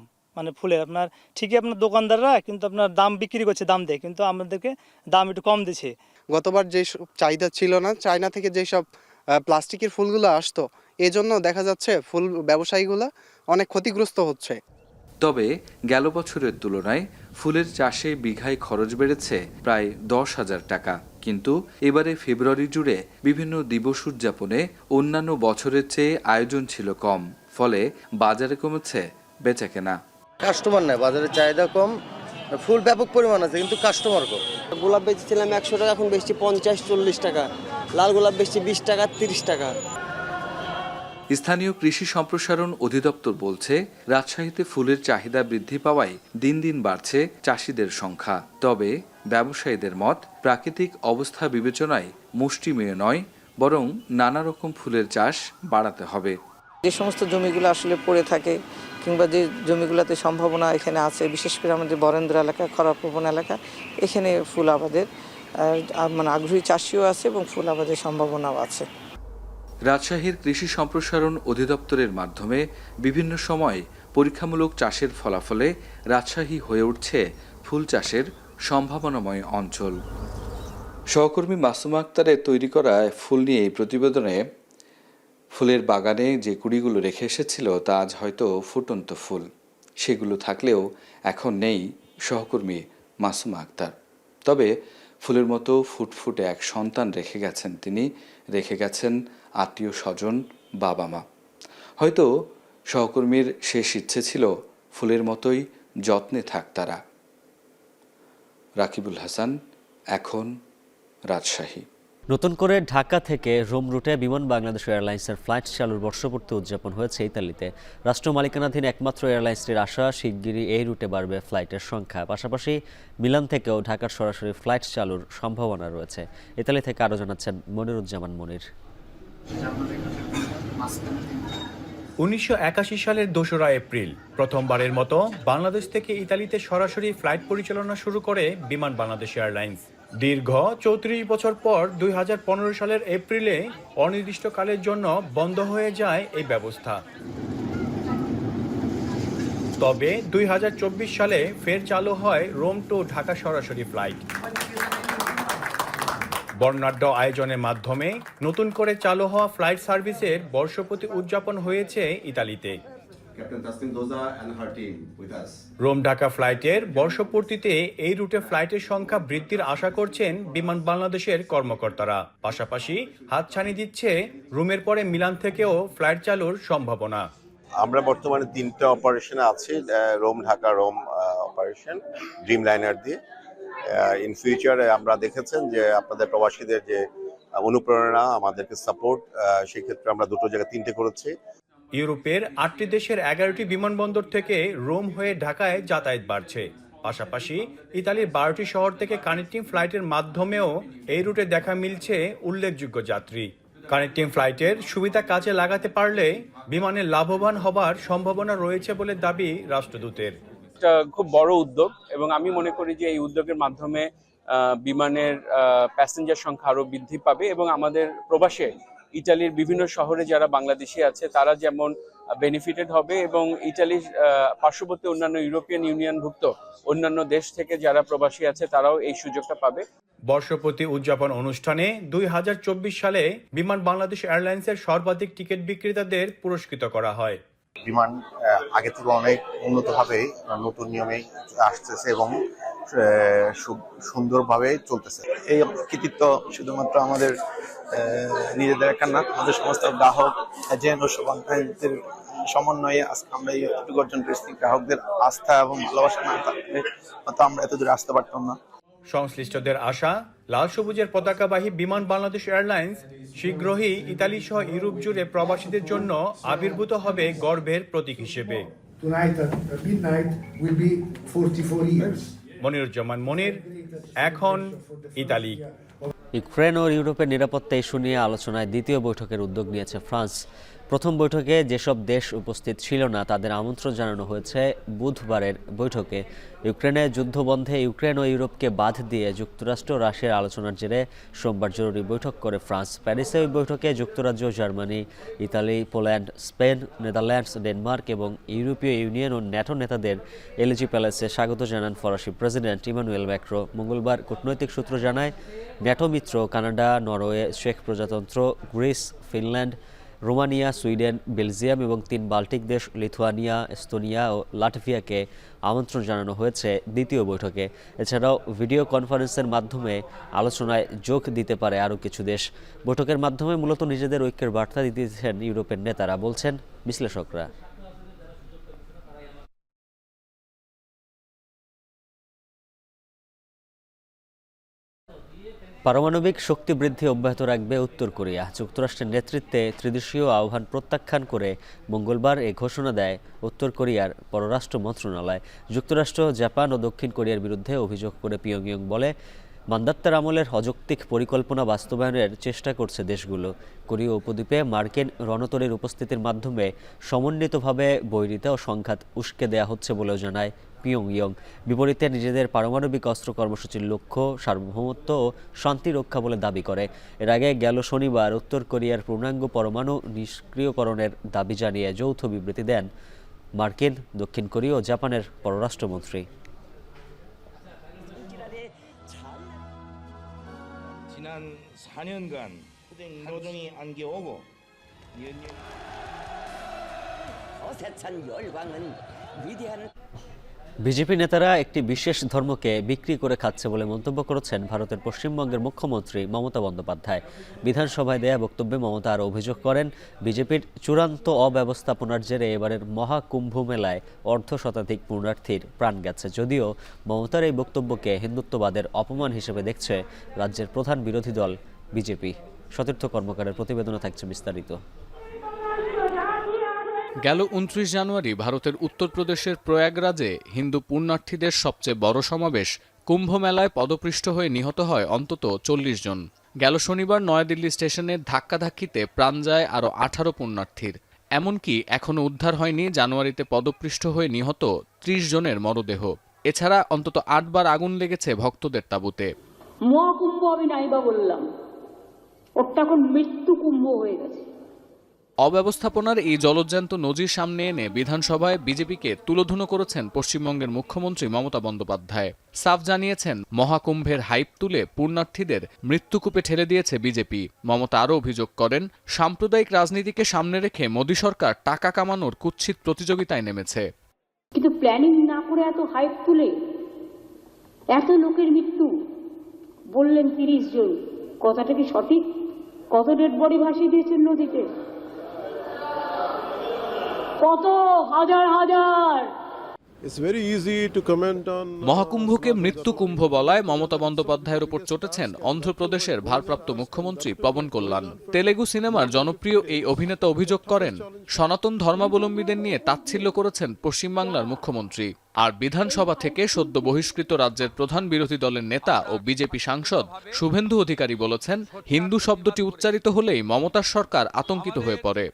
ফুলের আপনার ঠিকই আপনার দোকানদাররা কিন্তু আপনার দাম বিক্রি করছে দাম দিয়ে, কিন্তু আমাদেরকে দাম একটু কম দিচ্ছে। গতবার যে চাহিদা ছিল না, চায়না থেকে যেসব প্লাস্টিকের ফুলগুলো আসতো, এজন্য দেখা যাচ্ছে ফুল ব্যবসায়ীগুলো অনেক ক্ষতিগ্রস্ত হচ্ছে। তবে গেল বছরের তুলনায় ফুলের চাষে বিঘায় খরচ বেড়েছে প্রায় 10,000 টাকা। কিন্তু এবারে ফেব্রুয়ারি জুড়ে বিভিন্ন দিবস উদযাপনে অন্যান্য বছরের চেয়ে আয়োজন ছিল কম, ফলে বাজারে কমেছে বেচাকেনা। কাস্টমার নেই, বাজারে চাহিদা কম, ফুল ব্যাপক পরিমাণ আছে কিন্তু কাস্টমার কম। গোলাপ বেচেছিলাম 100 টাকা, এখন বেচছি 50-40 টাকা। লাল গোলাপ বেচছি 20 টাকা 30 টাকা। স্থানীয় কৃষি সম্প্রসারণ অধিদপ্তর বলছে, রাজশাহীতে ফুলের চাহিদা বৃদ্ধি পাওয়ায় দিন দিন বাড়ছে চাষিদের সংখ্যা। তবে ব্যবসায়ীদের মত, প্রাকৃতিক অবস্থা বিবেচনায় মুষ্টিমেয় নয়, বরং নানা রকম ফুলের চাষ বাড়াতে হবে। যে সমস্ত জমিগুলো আসলে পড়ে থাকে কিংবা যে জমিগুলোতে সম্ভাবনা এখানে আছে, বিশেষ করে আমাদের বরেন্দ্র এলাকা, খরাপ্রবণ এলাকা, এখানে ফুল আবাদের মানে আগ্রহী চাষিও আছে এবং ফুল আবাদের সম্ভাবনাও আছে। রাজশাহীর কৃষি সম্প্রসারণ অধিদপ্তরের মাধ্যমে বিভিন্ন সময় পরীক্ষামূলক চাষের ফলাফলে রাজশাহী হয়ে উঠছে ফুল চাষের সম্ভাবনাময় অঞ্চল। সহকর্মী মাসুমা আক্তারের তৈরি করা ফুল নিয়ে এই প্রতিবেদনে ফুলের বাগানে যে কুড়িগুলো রেখে এসেছিল তা আজ হয়তো ফুটন্ত ফুল। সেগুলো থাকলেও এখন নেই সহকর্মী মাসুমা আক্তার। তবে ফুলের মতো ফুটফুটে এক সন্তান রেখে গেছেন তিনি, রেখে গেছেন আত্মীয় স্বজন, বাবা মা। হয়তো সহকর্মীর শেষ ইচ্ছে ছিল ফুলের মতোই যত্নে থাক তারা। রাকিবুল হাসান, এখন, রাজশাহী। নতুন করে ঢাকা থেকে রোম রুটে বিমান বাংলাদেশ এয়ারলাইন্সের ফ্লাইট চালুর বর্ষপূর্তি উদযাপন হয়েছে ইতালিতে। রাষ্ট্র মালিকানাধীন একমাত্র এয়ারলাইন্সটির আশা, শিগগিরই এই রুটে বাড়বে ফ্লাইটের সংখ্যা। পাশাপাশি মিলান থেকেও ঢাকার সরাসরি ফ্লাইট চালুর সম্ভাবনা রয়েছে। ইতালি থেকে আরও জানাচ্ছেন মনিরুজ্জামান মনির। 1981 সালের 2রা এপ্রিল প্রথমবারের মতো বাংলাদেশ থেকে ইতালিতে সরাসরি ফ্লাইট পরিচালনা শুরু করে বিমান বাংলাদেশ এয়ারলাইন্স। দীর্ঘ 34 বছর পর 2015 সালের এপ্রিলে অনির্দিষ্টকালের জন্য বন্ধ হয়ে যায় এই ব্যবস্থা। তবে 2024 সালে ফের চালু হয় রোম টু ঢাকা সরাসরি ফ্লাইট। বর্ণাঢ্য আয়োজনের মাধ্যমে নতুন করে চালু হওয়া ফ্লাইট সার্ভিসের বর্ষপূর্তি উদযাপন হয়েছে ইতালিতে। রোম ঢাকা ফ্লাইটের বর্ষপূর্তিতে এই রুটে ফ্লাইটের সংখ্যা বৃদ্ধির আশা করছেন বিমান বাংলাদেশের কর্মকর্তারা। পাশাপাশি হাতছানি দিচ্ছে রোমের পরে মিলান থেকেও ফ্লাইট চালুর সম্ভাবনা। আমরা বর্তমানে 3টা অপারেশনে আছি, Rome Dhaka Rome operation Dreamliner দিয়ে। ইন ফিউচারে আমরা দেখেছেন যে আপনাদের প্রবাসীদের যে অনুপ্রেরণা, আমাদেরকে সাপোর্ট, সেই ক্ষেত্রে আমরা 2টো জায়গায় 3টে করেছি। ইউরোপের 8টি দেশের 11টি বিমানবন্দর থেকে রোম হয়ে ঢাকায় যাতায়াত বাড়ছে। পাশাপাশি ইতালির 12টি শহর থেকে কানেক্টিং ফ্লাইটের মাধ্যমেও এই রুটে দেখা মিলছে উল্লেখযোগ্য যাত্রী। কানেক্টিং ফ্লাইটের সুবিধা কাজে লাগাতে পারলে বিমানের লাভবান হবার সম্ভাবনা রয়েছে বলে দাবি রাষ্ট্রদূতের। এটা খুব বড় উদ্যোগ এবং আমি মনে করি যে এই উদ্যোগের মাধ্যমে বিমানের প্যাসেঞ্জার সংখ্যা আরো বৃদ্ধি পাবে এবং আমাদের প্রবাসে ইতালির বিভিন্ন শহরে যারা বাংলাদেশি আছে তারা যেমন বেনিফিটেড হবে এবং ইতালির পার্শ্ববর্তী অন্যান্য ইউরোপিয়ান ইউনিয়নভুক্ত অন্যান্য দেশ থেকে যারা প্রবাসী আছে তারাও এই সুযোগটা পাবে। বর্ষপূর্তি উদযাপন অনুষ্ঠানে 2024 সালে বিমান বাংলাদেশ এয়ারলাইন্সের সর্বাধিক টিকিট বিক্রেতাদের পুরস্কৃত করা হয়। বিমান আগে থেকে অনেক উন্নতভাবে নতুন নিয়মে আসতেছে এবং সুন্দরভাবে চলতেছে। এই কৃতিত্ব শুধুমাত্র আমাদের নিজেদের একা না, আমাদের সমস্ত গ্রাহক এজেন্ট ও শুভাকাঙ্ক্ষীদের সমন্বয়ে আজকে আমরা এই এতটুকু অর্জন করেছি। গ্রাহকদের আস্থা এবং ভালোবাসা না থাকলে হয়তো আমরা এত দূরে আসতে পারতাম না। সংশ্লিষ্টদের আশা, লাল সবুজের পতাকাবাহী বিমান বাংলাদেশ এয়ারলাইন্স শীঘ্রই ইতালি সহ ইউরোপ জুড়ে প্রবাসীদের জন্য আবির্ভূত হবে গর্বের প্রতীক হিসেবে। মনিরুজ্জামান মনির, এখন, ইতালি। ইউক্রেন ও ইউরোপের নিরাপত্তা ইস্যু নিয়ে আলোচনায় দ্বিতীয় বৈঠকের উদ্যোগ নিয়েছে ফ্রান্স। প্রথম বৈঠকে যেসব দেশ উপস্থিত ছিল না তাদের আমন্ত্রণ জানানো হয়েছে বুধবারের বৈঠকে। ইউক্রেনে যুদ্ধবন্ধে ইউক্রেন ও ইউরোপকে বাদ দিয়ে যুক্তরাষ্ট্র ও রাশিয়ার আলোচনার জেরে সোমবার জরুরি বৈঠক করে ফ্রান্স। প্যারিসে ওই বৈঠকে যুক্তরাজ্য, Germany, Italy, Poland, Spain, Netherlands, Denmark এবং ইউরোপীয় ইউনিয়ন ও ন্যাটো নেতাদের এলজি প্যালেসে স্বাগত জানান ফরাসি প্রেসিডেন্ট ইমানুয়েল ম্যাক্রো। মঙ্গলবার কূটনৈতিক সূত্র জানায় ন্যাটো মিত্র কানাডা, নরওয়ে, চেক প্রজাতন্ত্র, Greece, Finland, Romania, Sweden, Belgium এবং 3 বাল্টিক দেশ লিথুয়ানিয়া, এস্তোনিয়া ও লাটভিয়াকে আমন্ত্রণ জানানো হয়েছে দ্বিতীয় বৈঠকে। এছাড়াও ভিডিও কনফারেন্সের মাধ্যমে আলোচনায় যোগ দিতে পারে আরও কিছু দেশ। বৈঠকের মাধ্যমে মূলত নিজেদের ঐক্যের বার্তা দিতেছেন ইউরোপের নেতারা, বলছেন বিশ্লেষকরা। পারমাণবিক শক্তি বৃদ্ধি অব্যাহত রাখবে উত্তর কোরিয়া। যুক্তরাষ্ট্রের নেতৃত্বে ত্রিদেশীয় আহ্বান প্রত্যাখ্যান করে মঙ্গলবার এ ঘোষণা দেয় উত্তর কোরিয়ার পররাষ্ট্র মন্ত্রণালয়। যুক্তরাষ্ট্র, জাপান ও দক্ষিণ কোরিয়ার বিরুদ্ধে অভিযোগ করে পিয়ংইয়ং বলে, মান্দাত্তার আমলের অযৌক্তিক পরিকল্পনা বাস্তবায়নের চেষ্টা করছে দেশগুলো। কোরীয় উপদ্বীপে মার্কিন রণতরীর উপস্থিতির মাধ্যমে সমন্বিতভাবে বৈরিতা ও সংঘাত উস্কে দেয়া হচ্ছে বলেও জানায় পিয়ংইয়ং। বিপরীতে নিজেদের পারমাণবিক অস্ত্র কর্মসূচির লক্ষ্য সার্বভৌমত্ব ও শান্তি রক্ষা বলে দাবি করে। এর আগে গেল শনিবার উত্তর কোরিয়ার পূর্ণাঙ্গ পরমাণু নিষ্ক্রিয়করণের দাবি জানিয়ে যৌথ বিবৃতি দেন মার্কিন, দক্ষিণ কোরিয়া ও জাপানের পররাষ্ট্রমন্ত্রী। বিজেপি নেতারা একটি বিশেষ ধর্মকে বিক্রি করে খাচ্ছে বলে মন্তব্য করেছেন ভারতের পশ্চিমবঙ্গের মুখ্যমন্ত্রী মমতা বন্দ্যোপাধ্যায়। বিধানসভায় দেয়া বক্তব্যে মমতা আরও অভিযোগ করেন, বিজেপির চূড়ান্ত অব্যবস্থাপনার জেরে এবারের মহাকুম্ভ মেলায় অর্ধশতাধিক পুণ্যার্থীর প্রাণ গেছে। যদিও মমতার এই বক্তব্যকে হিন্দুত্ববাদের অপমান হিসেবে দেখছে রাজ্যের প্রধান বিরোধী দল বিজেপি। সতীর্থ কর্মকারের প্রতিবেদনে থাকছে বিস্তারিত। গেল 29 জানুয়ারি ভারতের উত্তরপ্রদেশের প্রয়াগরাজে হিন্দু পুণ্যার্থীদের সবচেয়ে বড় সমাবেশ কুম্ভ মেলায় পদপৃষ্ঠ হয়ে নিহত হয় অন্তত 40 জন। গেল শনিবার নয়াদিল্লি স্টেশনের ধাক্কাধাক্কিতে প্রাণ যায় আরও 18 পুণ্যার্থীর। এমনকি এখনও উদ্ধার হয়নি জানুয়ারিতে পদপৃষ্ঠ হয়ে নিহত 30 জনের মরদেহ। এছাড়া অন্তত 8 বার আগুন লেগেছে ভক্তদের তাঁবুতে। মহাকুম্ভ আমি নাইবা বললাম, ওটা এখন মৃত্যু কুম্ভ হয়ে গেছে। অব্যবস্থাপনার এই জলজ্যান্ত নজির সামনে এনে বিধানসভায় বিজেপিকে তুলোধুনো করেছেন পশ্চিমবঙ্গের মুখ্যমন্ত্রী মমতা বন্দ্যোপাধ্যায়। সাফ জানিয়েছেন, মহাকুম্ভের হাইপ তুলে পুণ্যার্থীদের মৃত্যুকূপে ঠেলে দিয়েছে বিজেপি। মমতা আরও অভিযোগ করেন, সাম্প্রদায়িক রাজনীতিকে সামনে রেখে মোদী সরকার টাকা কামানোর কুৎসিত প্রতিযোগিতায় নেমেছে। কিন্তু প্ল্যানিং না করে এত হাইপ তুলে এত লোকের মৃত্যু বললেন 30 জন, কথাটা কি সঠিক? কত ডেড বডি ভাসিয়ে দিয়েছেন নদীতে? কত হাজার হাজার। মহাকুম্ভকে মৃত্যু কুম্ভ বলায় মমতা বন্দ্যোপাধ্যায়ের উপর চটেছেন অন্ধ্রপ্রদেশের ভারপ্রাপ্ত মুখ্যমন্ত্রী পবন কল্যাণ। তেলেগু সিনেমার জনপ্রিয় এই অভিনেতা অভিযোগ করেন, সনাতন ধর্মাবলম্বীদের নিয়ে তাচ্ছিল্য করেছেন পশ্চিমবাংলার মুখ্যমন্ত্রী। আর বিধানসভা থেকে সদ্য বহিষ্কৃত রাজ্যের প্রধান বিরোধী দলের নেতা ও বিজেপি সাংসদ শুভেন্দু অধিকারী বলেছেন, হিন্দু শব্দটি উচ্চারিত হলেই মমতার সরকার আতঙ্কিত হয়ে পড়ে।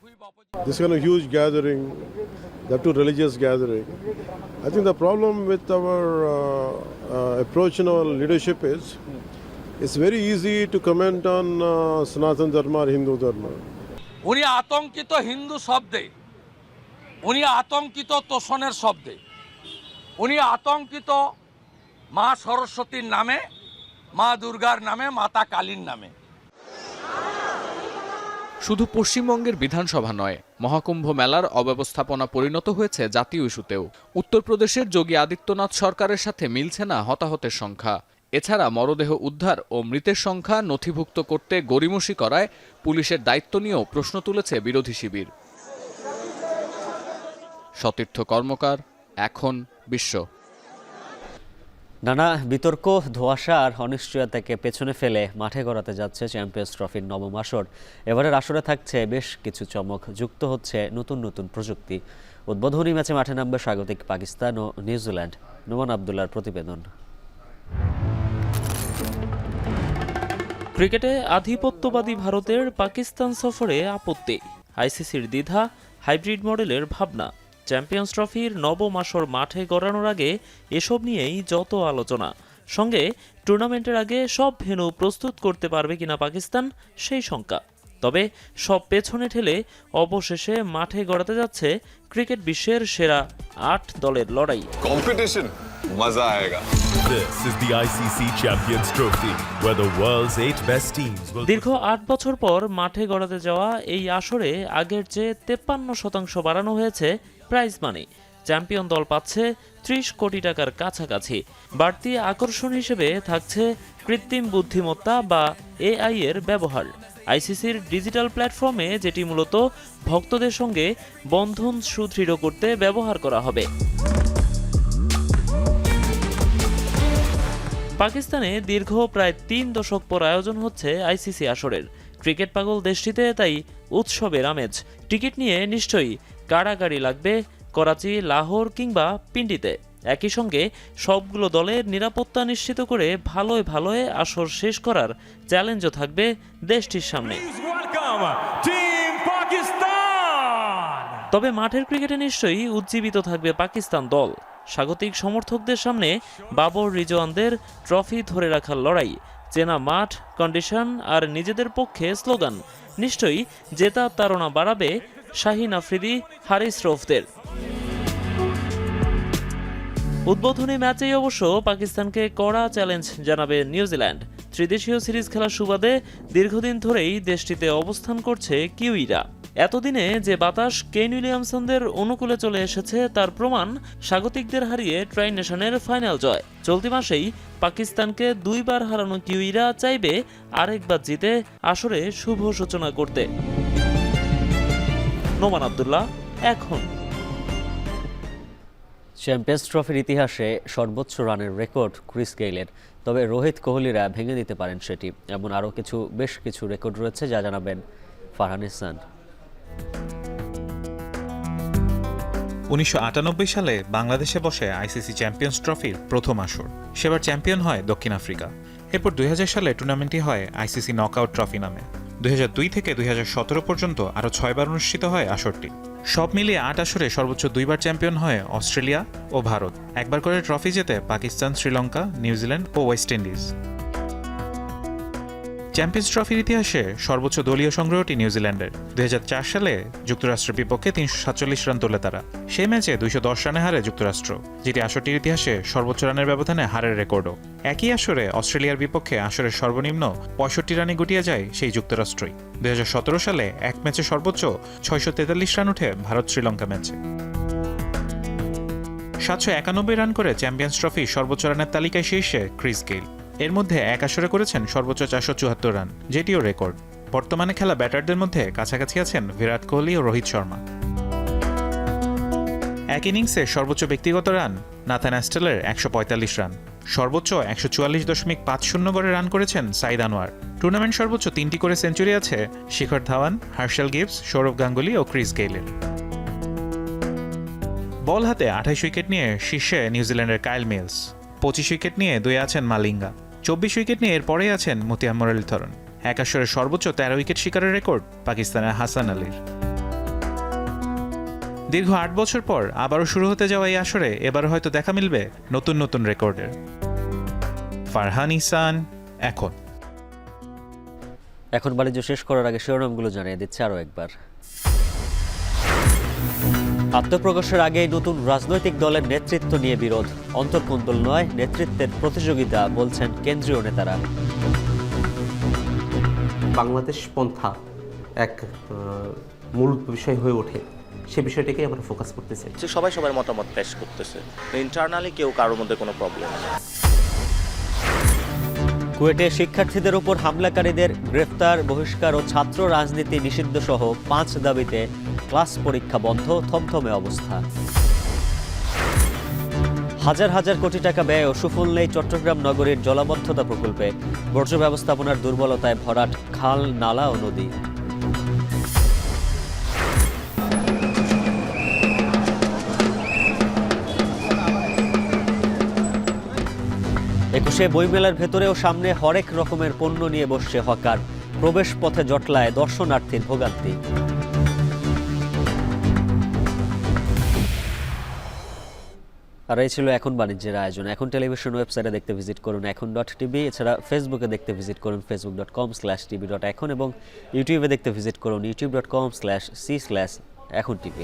This kind of huge gathering, that too religious gathering. I think the problem with our approach in our leadership is, it's very easy to comment on Sanatan Dharma or Hindu Dharma. উনি আতঙ্কিত হিন্দু শব্দে, উনি আতঙ্কিত তোষণের শব্দে, উনি আতঙ্কিত মা সরস্বতীর নামে, মা দুর্গার নামে, মাতা কালীর নামে। শুধু পশ্চিমবঙ্গের বিধানসভা নয়, মহাকুম্ভ মেলার অব্যবস্থাপনা পরিণত হয়েছে জাতীয় ইস্যুতেও। উত্তরপ্রদেশের যোগী আদিত্যনাথ সরকারের সাথে মিলছে না হতাহতের সংখ্যা। এছাড়া মরদেহ উদ্ধার ও মৃতের সংখ্যা নথিভুক্ত করতে গড়িমসি করায় পুলিশের দায়িত্ব নিয়েও প্রশ্ন তুলেছে বিরোধী শিবির। সতীর্থ কর্মকার, এখন বিশ্ব। নানা বিতর্ক, ধোঁয়াশা আর অনিশ্চয়তাকে পেছনে ফেলে মাঠে গড়াতে যাচ্ছে চ্যাম্পিয়ন্স ট্রফির নবম আসর। এবারের আসরে থাকছে বেশ কিছু চমক, যুক্ত হচ্ছে নতুন নতুন প্রযুক্তি। উদ্বোধনী ম্যাচে মাঠে নামবে স্বাগতিক পাকিস্তান ও নিউজিল্যান্ড। নোমান আবদুল্লার প্রতিবেদন। ক্রিকেটে আধিপত্যবাদী ভারতের পাকিস্তান সফরে আপত্তি, আইসিসির দ্বিধা, হাইব্রিড মডেলের ভাবনা। চ্যাম্পিয়ন্স ট্রফির নবম আসর মাঠে গড়ানোর আগে এসব নিয়েই যত আলোচনা। সঙ্গে টুর্নামেন্টের আগে সব ভেন্যু প্রস্তুত করতে পারবে কিনা পাকিস্তান, সেই শঙ্কা। তবে সব পেছনে ঠেলে অবশেষে মাঠে গড়াতে যাচ্ছে ক্রিকেট বিশ্বের সেরা ৮ দলের লড়াই। কম্পিটিশন মজা আয়েগা। This is the ICC Champions Trophy where the world's 8 best teams will... দীর্ঘ ৮ বছর পর মাঠে গড়াতে যাওয়া এই আসরে আগের চেয়ে ৫৩% বাড়ানো হয়েছে প্রাইজ মানি। চ্যাম্পিয়ন দল পাচ্ছে ৩০ কোটি টাকার কাছাকাছি। বাড়তি আকর্ষণ হিসেবে থাকছে কৃত্রিম বুদ্ধিমত্তা বা AI এর ব্যবহার। আইসিসির ডিজিটাল প্ল্যাটফর্মে, যেটি মূলত ভক্তদের সঙ্গে বন্ধন সুদৃঢ় করতে ব্যবহার করা হবে। পাকিস্তানে দীর্ঘ প্রায় ৩ দশক পর আয়োজন হচ্ছে আইসিসি আসরের। ক্রিকেট পাগল দেশটিতে তাই উৎসবের আমেজ। টিকিট নিয়ে নিশ্চয়ই কাড়াকাড়ি লাগবে করাচি, লাহোর কিংবা পিন্ডিতে। একই সঙ্গে সবগুলো দলের নিরাপত্তা নিশ্চিত করে ভালোয় আসর শেষ করার চ্যালেঞ্জও থাকবে দেশটির সামনে। তবে মাঠের ক্রিকেটে নিশ্চয়ই উজ্জীবিত থাকবে পাকিস্তান দল। স্বাগতিক সমর্থকদের সামনে বাবর রিজওয়ানদের ট্রফি ধরে রাখার লড়াই, চেনা মাঠ, কন্ডিশন আর নিজেদের পক্ষে স্লোগান নিশ্চয়ই জেতার তাড়না বাড়াবে শাহিন আফ্রিদি, হারিস রৌফদের। উদ্বোধনী ম্যাচেই অবশ্য পাকিস্তানকে কড়া চ্যালেঞ্জ জানাবে নিউজিল্যান্ড। ত্রিদেশীয় সিরিজ খেলার সুবাদে দীর্ঘদিন ধরেই দেশটিতে অবস্থান করছে কিউইরা। এতদিনে যে বাতাস কেন উইলিয়ামসনদের অনুকূলে চলে এসেছে তার প্রমাণ স্বাগতিকদের হারিয়ে ট্রাই নেশনের ফাইনাল জয়। চলতি মাসেই পাকিস্তানকে 2 বার হারানো কিউইরা চাইবে আরেকবার জিতে আসরে শুভ সূচনা করতে। নোমান আব্দুল্লাহ, এখন। চ্যাম্পিয়ন্স ট্রফির ইতিহাসে সর্বোচ্চ রানের রেকর্ড ক্রিস গেইলের। তবে রোহিত কোহলিরা ভেঙে দিতে পারেন সেটি। এমন আরও বেশ কিছু রেকর্ড রয়েছে, যা জানাবেন ফারহান ইহসান। ১৯৯৮ সালে বাংলাদেশে বসে আইসিসি চ্যাম্পিয়ন্স ট্রফির প্রথম আসর। সেবার চ্যাম্পিয়ন হয় দক্ষিণ আফ্রিকা। এরপর ২০০০ সালে টুর্নামেন্টটি হয় আইসিসি নকআউট ট্রফি নামে। ২০০২ থেকে ২০১৭ পর্যন্ত আরও ৬ বার অনুষ্ঠিত হয় আসরটি। সব মিলিয়ে ৮ আসরে সর্বোচ্চ 2 বার চ্যাম্পিয়ন হয় অস্ট্রেলিয়া ও ভারত। একবার করে ট্রফি জেতে পাকিস্তান, শ্রীলঙ্কা, নিউজিল্যান্ড ও ওয়েস্ট ইন্ডিজ। চ্যাম্পিয়ন্স ট্রফির ইতিহাসে সর্বোচ্চ দলীয় সংগ্রহটি নিউজিল্যান্ডের। ২০০৪ সালে যুক্তরাষ্ট্রের বিপক্ষে ৩৪৭ রান তোলে তারা। সেই ম্যাচে ২১০ রানে হারে যুক্তরাষ্ট্র, যেটি আসরটির ইতিহাসে সর্বোচ্চ রানের ব্যবধানে হারের রেকর্ডও। একই আসরে অস্ট্রেলিয়ার বিপক্ষে আসরের সর্বনিম্ন ৬৫ রানে গুটিয়ে যায় সেই যুক্তরাষ্ট্রই। ২০১৭ সালে এক ম্যাচে সর্বোচ্চ ৬৪৩ রান উঠে ভারত শ্রীলঙ্কা ম্যাচে। ৭৯১ রান করে চ্যাম্পিয়ন্স ট্রফি সর্বোচ্চ রানের তালিকায় শীর্ষে ক্রিস গেইল। এর মধ্যে এক আসরে করেছেন সর্বোচ্চ ৪৭৪ রান, যেটিও রেকর্ড। বর্তমানে খেলা ব্যাটারদের মধ্যে কাছাকাছি আছেন বিরাট কোহলি ও রোহিত শর্মা। এক ইনিংসে সর্বোচ্চ ব্যক্তিগত রান নাথান অ্যাস্টেলের ১৪৫ রান। সর্বোচ্চ ১৪৪.৫০ গড়ে রান করেছেন সাইদ আনোয়ার। টুর্নামেন্ট সর্বোচ্চ 3টি করে সেঞ্চুরি আছে শিখর ধাওয়ান, হার্শেল গিবস, সৌরভ গাঙ্গুলি ও ক্রিস গেইলের। বল হাতে ২৮ উইকেট নিয়ে শীর্ষে নিউজিল্যান্ডের কাইল মিলস। ২৫ উইকেট নিয়ে ২ আছেন মালিঙ্গা। ২৪ উইকেট নিয়ে এরপরেই আছেন মতিয়া মুরলীধরন। এক আসরে সর্বোচ্চ ১৩ উইকেট শিকারের রেকর্ড পাকিস্তানের হাসান আলীর। দীর্ঘ ৮ বছর পর আবারও শুরু হতে যাওয়া এই আসরে এবার হয়তো দেখা মিলবে নতুন রেকর্ডের। ফারহান ইহসান, এখন বাণিজ্য শেষ করার আগে শিরোনামগুলো জানিয়ে দিচ্ছে আরও একবার। আত্মপ্রকাশের আগেই নতুন রাজনৈতিক দলের নেতৃত্ব নিয়ে বিরোধ। অন্তর্কোন্দল নয়, নেতৃত্বের প্রতিযোগিতা, বলছেন কেন্দ্রীয় নেতারা। বাংলাদেশ পন্থা এক মূল বিষয় হয়ে ওঠে, সে বিষয়টাকে আমরা ফোকাস করতেছি। সবাই সবার মতামত পেশ করতেছে, ইন্টারনালি কেউ কারোর মধ্যে কোনো প্রবলেম নেই। কুয়েটে শিক্ষার্থীদের উপর হামলাকারীদের গ্রেফতার, বহিষ্কার ও ছাত্র রাজনীতি নিষিদ্ধ সহ 5 দাবিতে ক্লাস পরীক্ষা বন্ধ, থমথমে অবস্থা। হাজার কোটি টাকা ব্যয় ও সুফল নেই চট্টগ্রাম নগরীর জলাবদ্ধতা প্রকল্পে। বর্জ্য ব্যবস্থাপনার দুর্বলতায় ভরাট খাল, নালা ও নদী। একুশে বইমেলার ভেতরেও সামনে হরেক রকমের পণ্য নিয়ে বসছে হকার। প্রবেশ পথে জটলায় দর্শনার্থীর ভোগান্তি। আর এই ছিল এখন বাণিজ্যের আয়োজন। এখন টেলিভিশন ওয়েবসাইটে দেখতে ভিজিট করুন এখন.tv, এছাড়া ফেসবুকে দেখতে ভিজিট করুন facebook.com/tv.এখন এবং ইউটিউবে দেখতে ভিজিট করুন youtube.com/c/echontv।